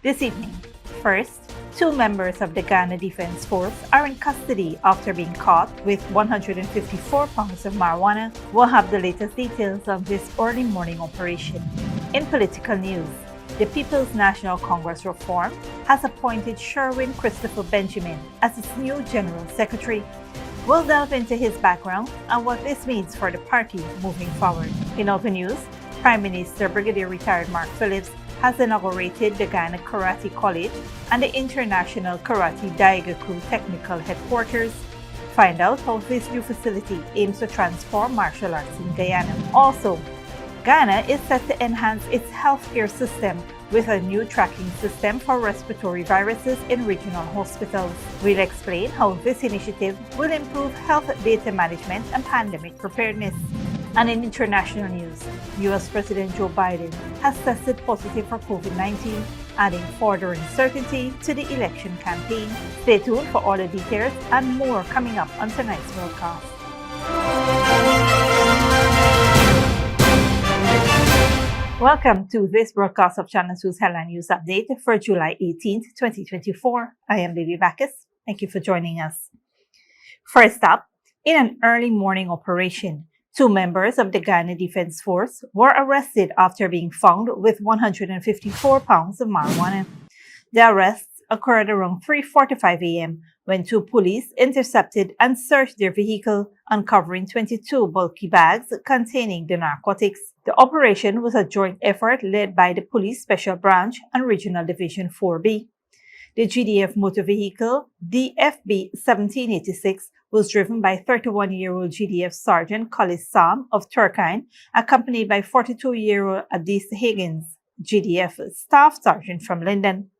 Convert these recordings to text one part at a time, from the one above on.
This evening, first, two members of the Ghana Defense Force are in custody after being caught with 154 pounds of marijuana. We'll have the latest details of this early morning operation. In political news, the People's National Congress Reform has appointed Sherwin Christopher Benjamin as its new General Secretary. We'll delve into his background and what this means for the party moving forward. In other news, Prime Minister Brigadier Retired Mark Phillips has inaugurated the Ghana Karate College and the International Karate Daigaku Technical Headquarters. Find out how this new facility aims to transform martial arts in Guyana. Also, Ghana is set to enhance its healthcare system with a new tracking system for respiratory viruses in regional hospitals. We'll explain how this initiative will improve health data management and pandemic preparedness. And in international news, US President Joe Biden has tested positive for COVID-19, adding further uncertainty to the election campaign. Stay tuned for all the details and more coming up on tonight's broadcast. Welcome to this broadcast of Channel 2's Headline News Update for July 18th, 2024. I am Baby Bacchus. Thank you for joining us. First up, in an early morning operation, two members of the Ghana Defense Force were arrested after being found with 154 pounds of marijuana. The arrests occurred around 3:45 a.m. when two police intercepted and searched their vehicle, uncovering 22 bulky bags containing the narcotics. The operation was a joint effort led by the Police Special Branch and Regional Division 4B. The GDF motor vehicle, DFB 1786, was driven by 31-year-old GDF Sergeant Collis Sam of Turkine, accompanied by 42-year-old Adis Higgins, GDF Staff Sergeant from Linden.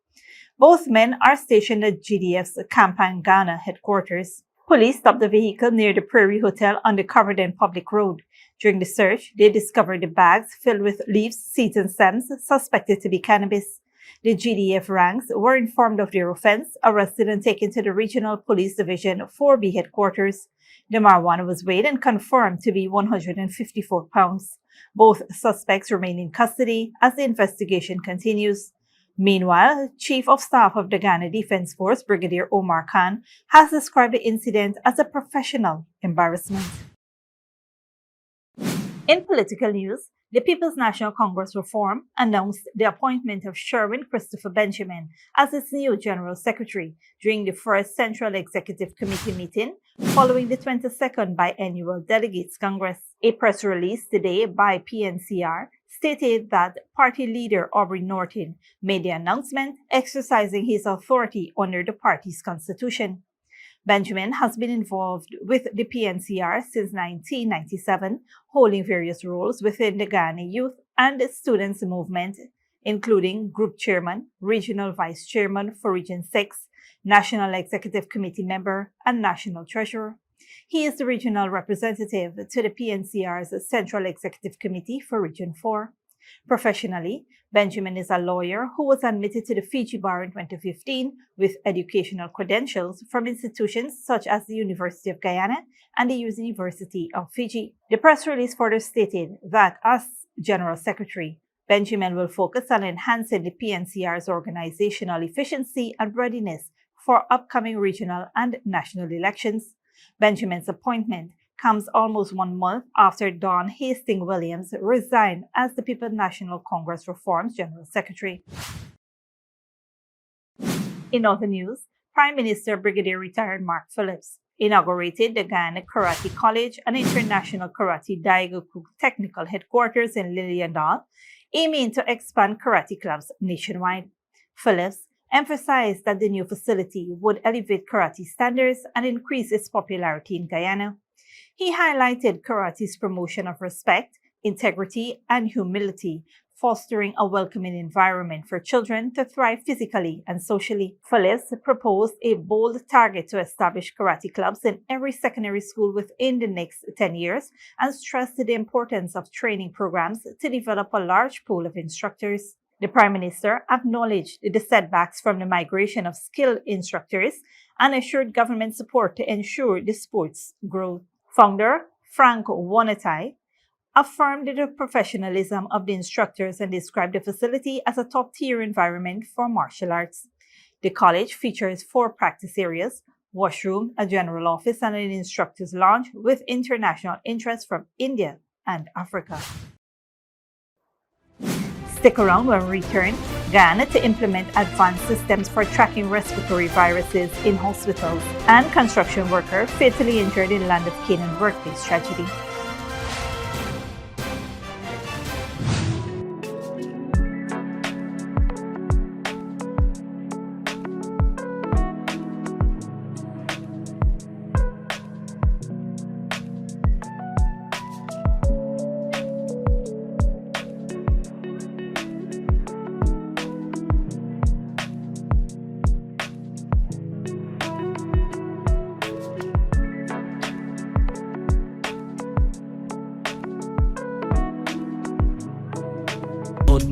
Both men are stationed at GDF's Campan Ghana headquarters. Police stopped the vehicle near the Prairie Hotel on the Coverden Public Road. During the search, they discovered the bags filled with leaves, seeds, and stems suspected to be cannabis. The GDF ranks were informed of their offense, arrested, and taken to the Regional Police Division 4B headquarters. The marijuana was weighed and confirmed to be 154 pounds. Both suspects remain in custody as the investigation continues. Meanwhile, Chief of Staff of the Ghana Defense Force, Brigadier Omar Khan, has described the incident as a professional embarrassment. In political news, the People's National Congress Reform announced the appointment of Sherwin Christopher Benjamin as its new General Secretary during the first Central Executive Committee meeting following the 22nd Biennial Delegates Congress. A press release today by PNCR stated that party leader Aubrey Norton made the announcement, exercising his authority under the party's constitution. Benjamin has been involved with the PNCR since 1997, holding various roles within the Ghana Youth and Students Movement, including Group Chairman, Regional Vice Chairman for Region 6, National Executive Committee Member, and National Treasurer. He is the regional representative to the PNCR's Central Executive Committee for Region 4. Professionally, Benjamin is a lawyer who was admitted to the Fiji Bar in 2015 with educational credentials from institutions such as the University of Guyana and the University of Fiji. The press release further stated that as General Secretary, Benjamin will focus on enhancing the PNCR's organizational efficiency and readiness for upcoming regional and national elections. Benjamin's appointment comes almost 1 month after Don Hastings Williams resigned as the People's National Congress Reform's General Secretary. In other news, Prime Minister Brigadier Retired Mark Phillips inaugurated the Ghana Karate College and International Karate Daigaku Technical Headquarters in Lilliandale, aiming to expand karate clubs nationwide. Phillips emphasized that the new facility would elevate karate standards and increase its popularity in Guyana. He highlighted karate's promotion of respect, integrity, and humility, fostering a welcoming environment for children to thrive physically and socially. Phillips proposed a bold target to establish karate clubs in every secondary school within the next 10 years and stressed the importance of training programs to develop a large pool of instructors. The Prime Minister acknowledged the setbacks from the migration of skilled instructors and assured government support to ensure the sport's growth. Founder Frank Wonatai affirmed the professionalism of the instructors and described the facility as a top-tier environment for martial arts. The college features 4 practice areas, washroom, a general office, and an instructor's lounge with international interest from India and Africa. Stick around when we return. Ghana to implement advanced systems for tracking respiratory viruses in hospitals, and construction worker fatally injured in land of Canaan workplace tragedy.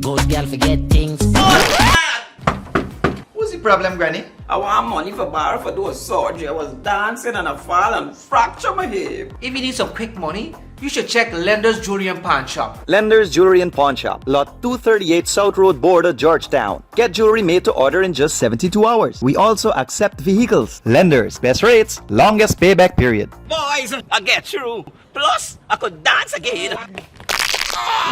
Good girl forget things. What's the problem, Granny? I want money for borrow for those surgery. I was dancing and I fall and fracture my hip. If you need some quick money, you should check Lender's Jewelry and Pawn Shop. Lender's Jewelry and Pawn Shop, Lot 238 South Road Border, Georgetown. Get jewelry made to order in just 72 hours. We also accept vehicles. Lender's, best rates, longest payback period. Boys, I get through. Plus, I could dance again.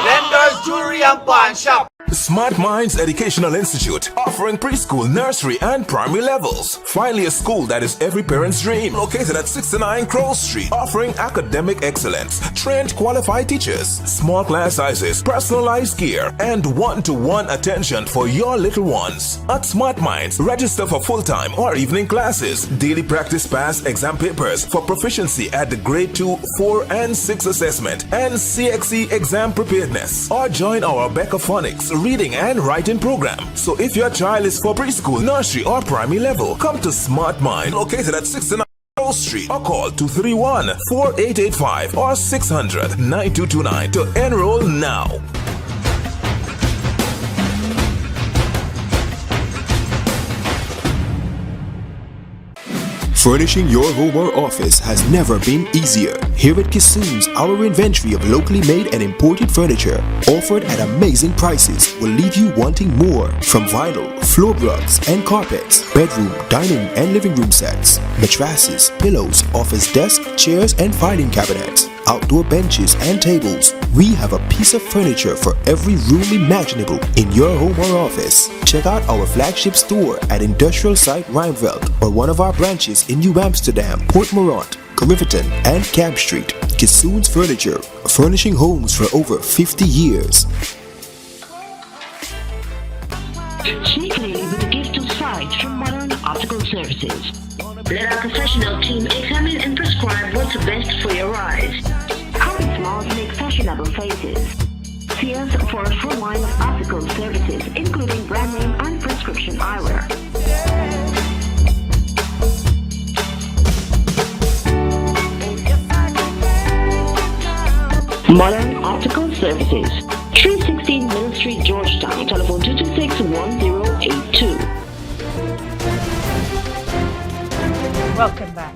Lender's Jewelry and Pawn Shop. Smart Minds Educational Institute, offering preschool, nursery, and primary levels. Finally, a school that is every parent's dream. Located at 69 Crow Street, offering academic excellence, trained qualified teachers, small class sizes, personalized care, and one-to-one attention for your little ones. At Smart Minds, register for full-time or evening classes, daily practice pass exam papers for proficiency at the grade 2, 4, and 6 assessment, and CXE exam preparedness. Or join our Becca Phonics reading and writing program. So if your child is for preschool, nursery, or primary level, come to Smart Mind, located at 69 Crow Street, or call 231-4885 or 600-9229 to enroll now. Furnishing your home or office has never been easier. Here at Kissoon's, our inventory of locally made and imported furniture, offered at amazing prices, will leave you wanting more. From vinyl, floor rugs and carpets, bedroom, dining and living room sets, mattresses, pillows, office desk, chairs and filing cabinets, outdoor benches and tables. We have a piece of furniture for every room imaginable in your home or office. Check out our flagship store at Industrial Site Rijnveld or one of our branches in New Amsterdam, Port Morant, Riverton, and Camp Street. Kissoon's Furniture, furnishing homes for over 50 years. See clearly with the gift of sight from Modern Optical Services. Let our professional team examine and prescribe what's best for your eyes. Our smiles make fashionable faces. See us for a full line of optical services, including brand name and prescription eyewear. Modern Optical Services, 316 Mill Street, Georgetown. Telephone 226-1082. Welcome back.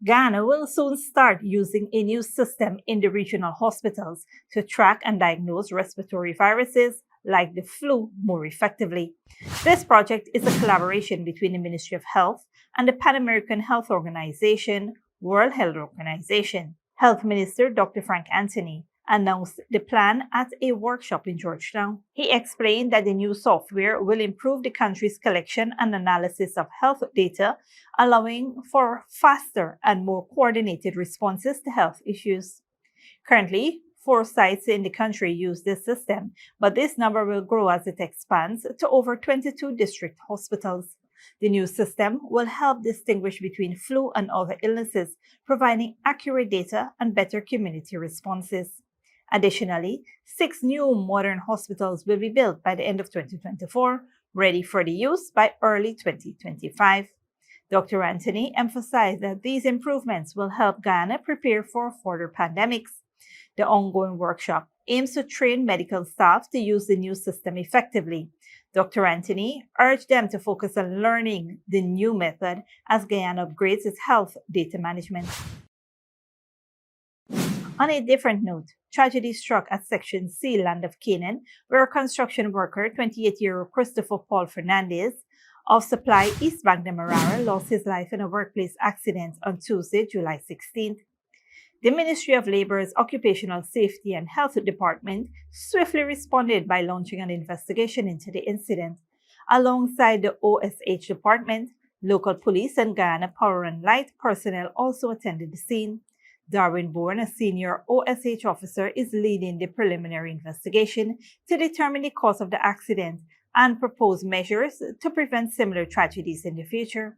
Ghana will soon start using a new system in the regional hospitals to track and diagnose respiratory viruses like the flu more effectively. This project is a collaboration between the Ministry of Health and the Pan American Health Organization, World Health Organization. Health Minister Dr. Frank Anthony announced the plan at a workshop in Georgetown. He explained that the new software will improve the country's collection and analysis of health data, allowing for faster and more coordinated responses to health issues. Currently, 4 sites in the country use this system, but this number will grow as it expands to over 22 district hospitals. The new system will help distinguish between flu and other illnesses, providing accurate data and better community responses. Additionally, 6 new modern hospitals will be built by the end of 2024, ready for the use by early 2025. Dr. Anthony emphasized that these improvements will help Ghana prepare for further pandemics. The ongoing workshop aims to train medical staff to use the new system effectively. Dr. Anthony urged them to focus on learning the new method as Guyana upgrades its health data management. On a different note, tragedy struck at Section C land of Canaan, where a construction worker, 28-year-old Christopher Paul Fernandez of Supply East Bank Demerara, lost his life in a workplace accident on Tuesday, July 16th. The Ministry of Labor's Occupational Safety and Health Department swiftly responded by launching an investigation into the incident. Alongside the OSH department, local police and Guyana Power and Light personnel also attended the scene. Darwin Bourne, a senior OSH officer, is leading the preliminary investigation to determine the cause of the accident and propose measures to prevent similar tragedies in the future.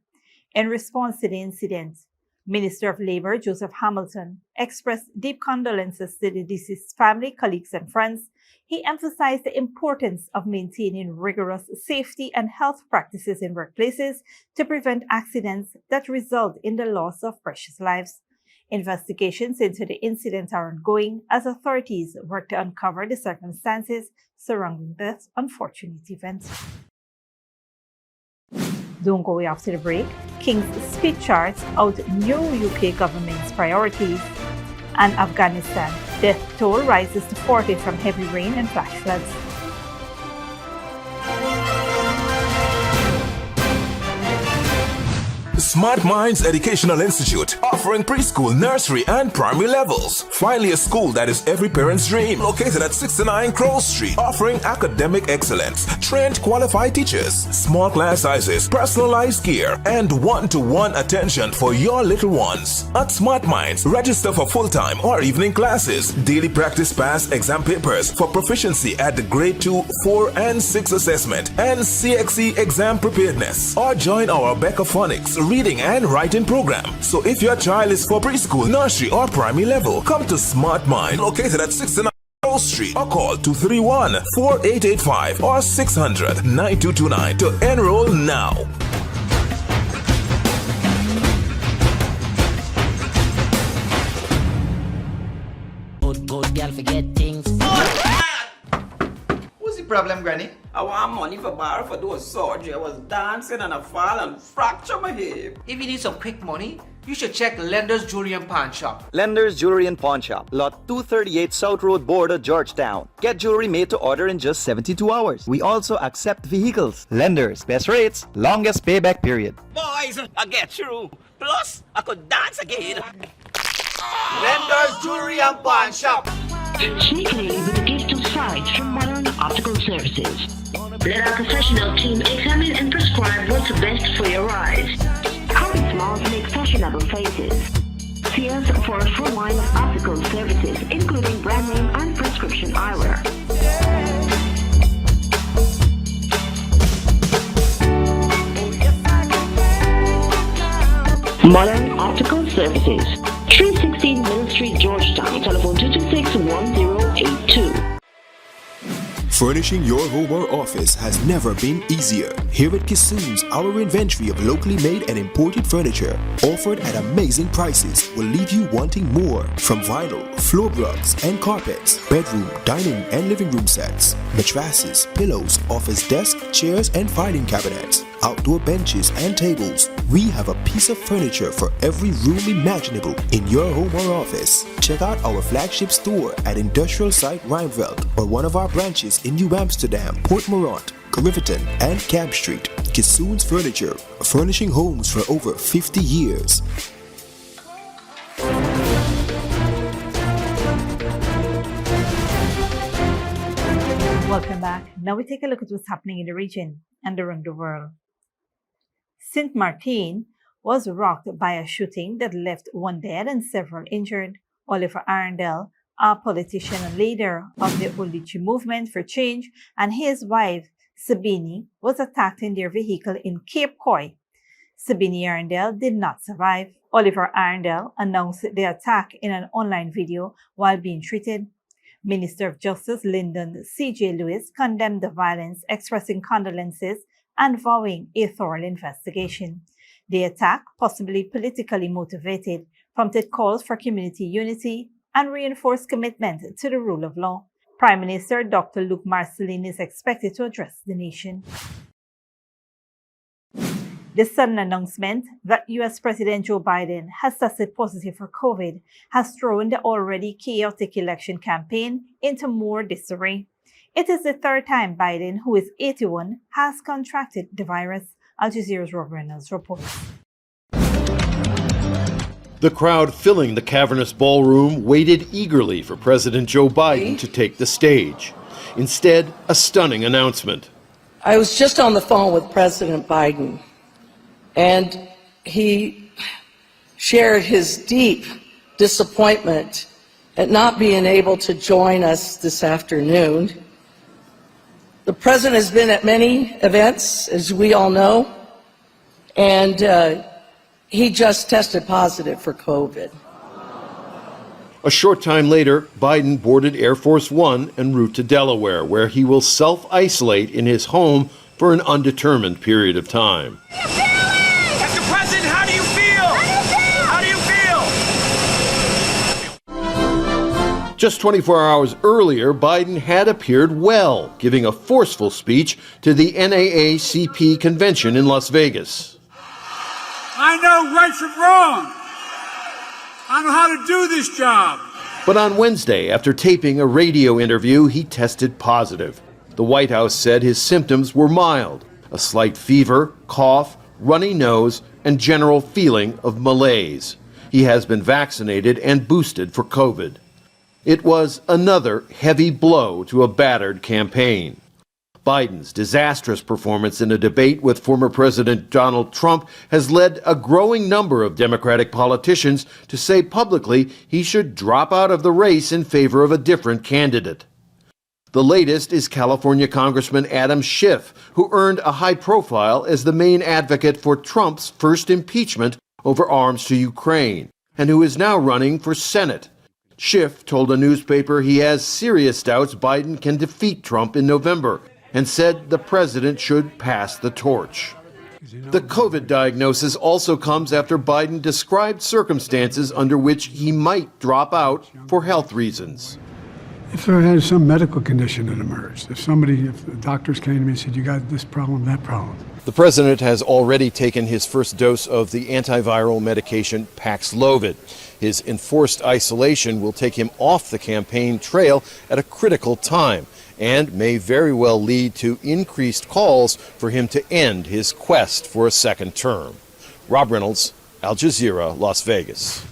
In response to the incident, Minister of Labor Joseph Hamilton expressed deep condolences to the deceased family, colleagues, and friends. He emphasized the importance of maintaining rigorous safety and health practices in workplaces to prevent accidents that result in the loss of precious lives. Investigations into the incident are ongoing as authorities work to uncover the circumstances surrounding this unfortunate event. Don't go away after the break. King's speed charts out new UK government's priorities. And Afghanistan, death toll rises to 40 from heavy rain and flash floods. Smart Minds Educational Institute, offering preschool, nursery, and primary levels. Finally, a school that is every parent's dream. Located at 69 Crow Street, offering academic excellence, trained qualified teachers, small class sizes, personalized care, and one-to-one attention for your little ones. At Smart Minds, register for full-time or evening classes, daily practice pass exam papers for proficiency at the grade 2, 4, and 6 assessment, and CXE exam preparedness. Or join our Becca Phonics reading and writing program. So if your child is for preschool, nursery, or primary level, come to Smart Mind, located at 69 Street, or call 231-4885 or 600-9229 to enroll now. Good girl forget things. What's the problem, Granny? I want money for borrow for those surgery. I was dancing and I fall and fracture my hip. If you need some quick money, you should check Lender's Jewelry and Pawn Shop. Lender's Jewelry and Pawn Shop, Lot 238 South Road Border, Georgetown. Get jewelry made to order in just 72 hours. We also accept vehicles. Lender's, best rates, longest payback period. Boys, I get through. Plus, I could dance again. Lender's Jewelry and Pawn Shop. Sneakily with a gift of sight from Modern Optical Services. Let our professional team examine and prescribe what's best for your eyes. Common smiles make fashionable faces. See us for a full line of optical services, including brand name and prescription eyewear. Modern Optical Services, 316 Mill Street, Georgetown. Telephone 226-1082. Furnishing your home or office has never been easier. Here at Kissoon's, our inventory of locally made and imported furniture, offered at amazing prices, will leave you wanting more. From vinyl, floor rugs and carpets, bedroom, dining and living room sets, mattresses, pillows, office desk, chairs and filing cabinets, outdoor benches and tables. We have a piece of furniture for every room imaginable in your home or office. Check out our flagship store at Industrial Site Rijnveld or one of our branches in New Amsterdam, Port Morant, Riverton, and Camp Street. Kissoon's Furniture, furnishing homes for over 50 years. Welcome back. Now we take a look at what's happening in the region and around the world. Saint Martin was rocked by a shooting that left one dead and several injured. Oliver Arundel, a politician and leader of the Ulichi Movement for Change, and his wife, Sabini, was attacked in their vehicle in Cape Coy. Sabini Arundel did not survive. Oliver Arundel announced the attack in an online video while being treated. Minister of Justice Lyndon C.J. Lewis condemned the violence, expressing condolences and vowing a thorough investigation. The attack, possibly politically motivated, prompted calls for community unity and reinforced commitment to the rule of law. Prime Minister Dr. Luc Marceline is expected to address the nation. The sudden announcement that US President Joe Biden has tested positive for COVID has thrown the already chaotic election campaign into more disarray. It is the third time Biden, who is 81, has contracted the virus. Al Jazeera's Rob Reynolds reports. The crowd filling the cavernous ballroom waited eagerly for President Joe Biden to take the stage. Instead, a stunning announcement. I was just on the phone with President Biden, and he shared his deep disappointment at not being able to join us this afternoon. The president has been at many events, as we all know, and he just tested positive for COVID. A short time later, Biden boarded Air Force One en route to Delaware, where he will self-isolate in his home for an undetermined period of time. Mr. President, how do you feel? How do you feel? Just 24 hours earlier, Biden had appeared well, giving a forceful speech to the NAACP convention in Las Vegas. I know right from wrong. I know how to do this job. But on Wednesday, after taping a radio interview, he tested positive. The White House said his symptoms were mild: a slight fever, cough, runny nose, and general feeling of malaise. He has been vaccinated and boosted for COVID. It was another heavy blow to a battered campaign. Biden's disastrous performance in a debate with former President Donald Trump has led a growing number of Democratic politicians to say publicly he should drop out of the race in favor of a different candidate. The latest is California Congressman Adam Schiff, who earned a high profile as the main advocate for Trump's first impeachment over arms to Ukraine, and who is now running for Senate. Schiff told a newspaper he has serious doubts Biden can defeat Trump in November, and said the president should pass the torch. The COVID diagnosis also comes after Biden described circumstances under which he might drop out for health reasons. If there had some medical condition that emerged, if the doctors came to me and said, you got this problem, that problem. The president has already taken his first dose of the antiviral medication Paxlovid. His enforced isolation will take him off the campaign trail at a critical time, and may very well lead to increased calls for him to end his quest for a second term. Rob Reynolds, Al Jazeera, Las Vegas.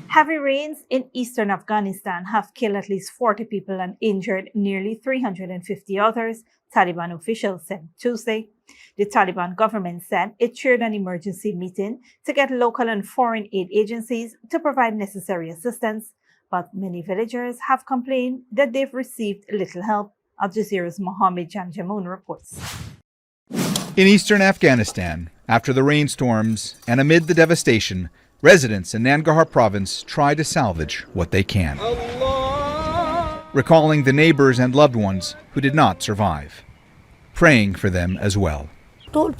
Heavy rains in eastern Afghanistan have killed at least 40 people and injured nearly 350 others, Taliban officials said Tuesday. The Taliban government said it chaired an emergency meeting to get local and foreign aid agencies to provide necessary assistance, but many villagers have complained that they've received little help. Al Jazeera's Mohammed Janjamoon reports. In eastern Afghanistan, after the rainstorms and amid the devastation, residents in Nangarhar province try to salvage what they can, recalling the neighbors and loved ones who did not survive, praying for them as well. All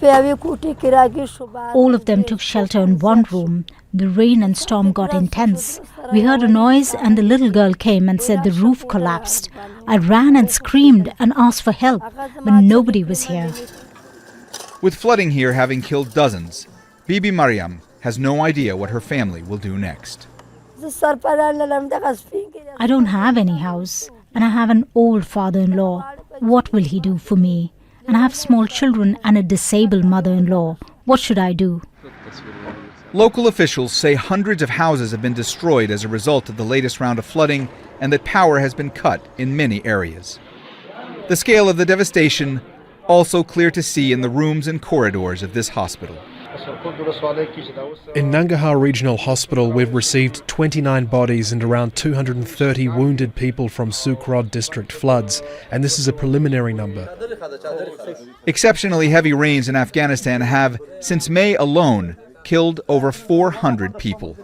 of them took shelter in one room. The rain and storm got intense. We heard a noise and the little girl came and said the roof collapsed. I ran and screamed and asked for help, but nobody was here. With flooding here having killed dozens, Bibi Mariam has no idea what her family will do next. I don't have any house, and I have an old father-in-law. What will he do for me? And I have small children and a disabled mother-in-law. What should I do? Local officials say hundreds of houses have been destroyed as a result of the latest round of flooding and that power has been cut in many areas. The scale of the devastation also clear to see in the rooms and corridors of this hospital. In Nangarhar Regional Hospital, we've received 29 bodies and around 230 wounded people from Sukrod district floods, and this is a preliminary number. Exceptionally heavy rains in Afghanistan have, since May alone, killed over 400 people.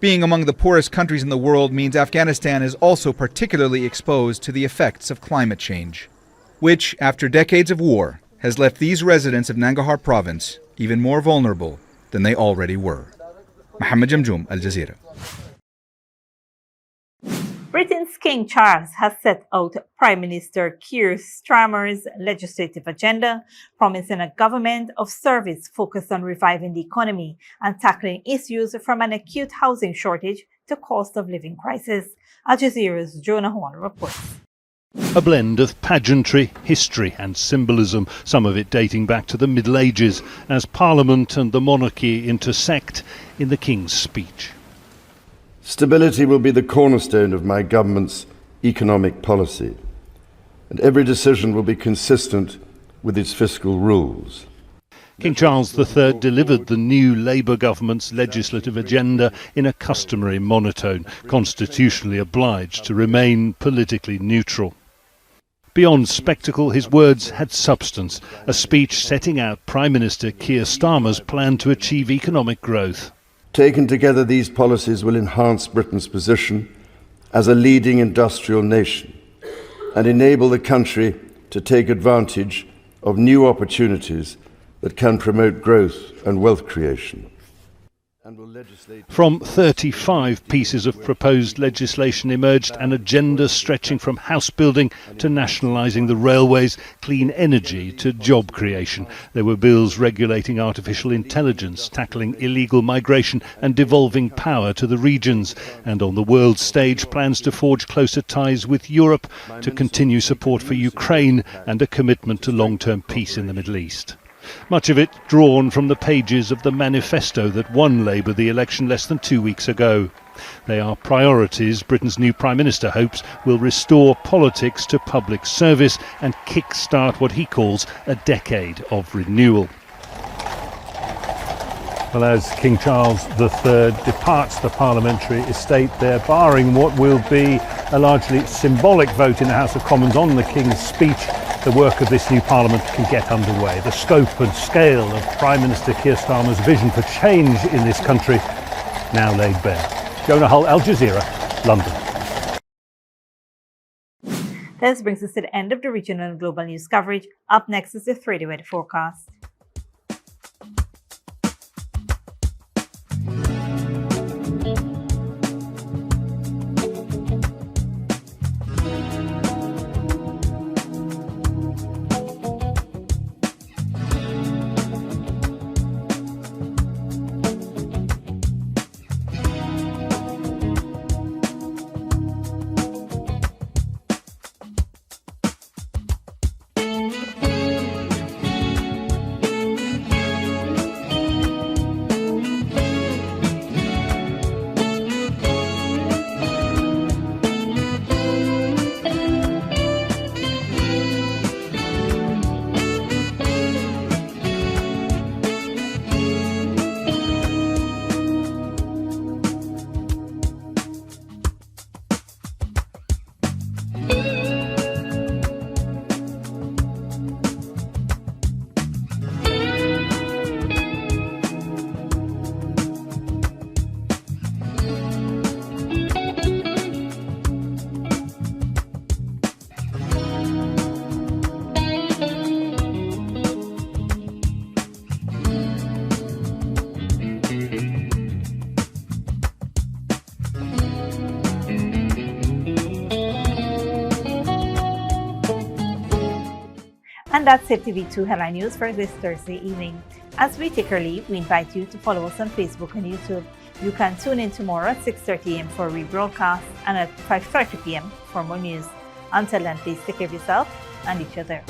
Being among the poorest countries in the world means Afghanistan is also particularly exposed to the effects of climate change, which, after decades of war, has left these residents of Nangarhar province even more vulnerable than they already were. Mohammed Jamjoom, Al Jazeera. Britain's King Charles has set out Prime Minister Keir Starmer's legislative agenda, promising a government of service focused on reviving the economy and tackling issues from an acute housing shortage to cost of living crisis. Al Jazeera's Jonah Hall reports. A blend of pageantry, history and symbolism, some of it dating back to the Middle Ages, as Parliament and the monarchy intersect in the King's speech. Stability will be the cornerstone of my government's economic policy, and every decision will be consistent with its fiscal rules. King Charles III delivered the new Labour government's legislative agenda in a customary monotone, constitutionally obliged to remain politically neutral. Beyond spectacle, his words had substance, a speech setting out Prime Minister Keir Starmer's plan to achieve economic growth. Taken together, these policies will enhance Britain's position as a leading industrial nation and enable the country to take advantage of new opportunities that can promote growth and wealth creation. From 35 pieces of proposed legislation emerged an agenda stretching from house building to nationalising the railways, clean energy to job creation. There were bills regulating artificial intelligence, tackling illegal migration and devolving power to the regions. And on the world stage, plans to forge closer ties with Europe, to continue support for Ukraine and a commitment to long-term peace in the Middle East. Much of it drawn from the pages of the manifesto that won Labour the election less than 2 weeks ago. They are priorities Britain's new Prime Minister hopes will restore politics to public service and kick-start what he calls a decade of renewal. Well, as King Charles III departs the parliamentary estate, they're barring what will be a largely symbolic vote in the House of Commons on the King's speech. The work of this new Parliament can get underway. The scope and scale of Prime Minister Keir Starmer's vision for change in this country now laid bare. Jonah Hull, Al Jazeera, London. This brings us to the end of the regional and global news coverage. Up next is the 3-day weather forecast. And that's it, TV2 Headline News for this Thursday evening. As we take our leave, we invite you to follow us on Facebook and YouTube. You can tune in tomorrow at 6:30 a.m. for a rebroadcast and at 5:30 p.m. for more news. Until then, please take care of yourself and each other.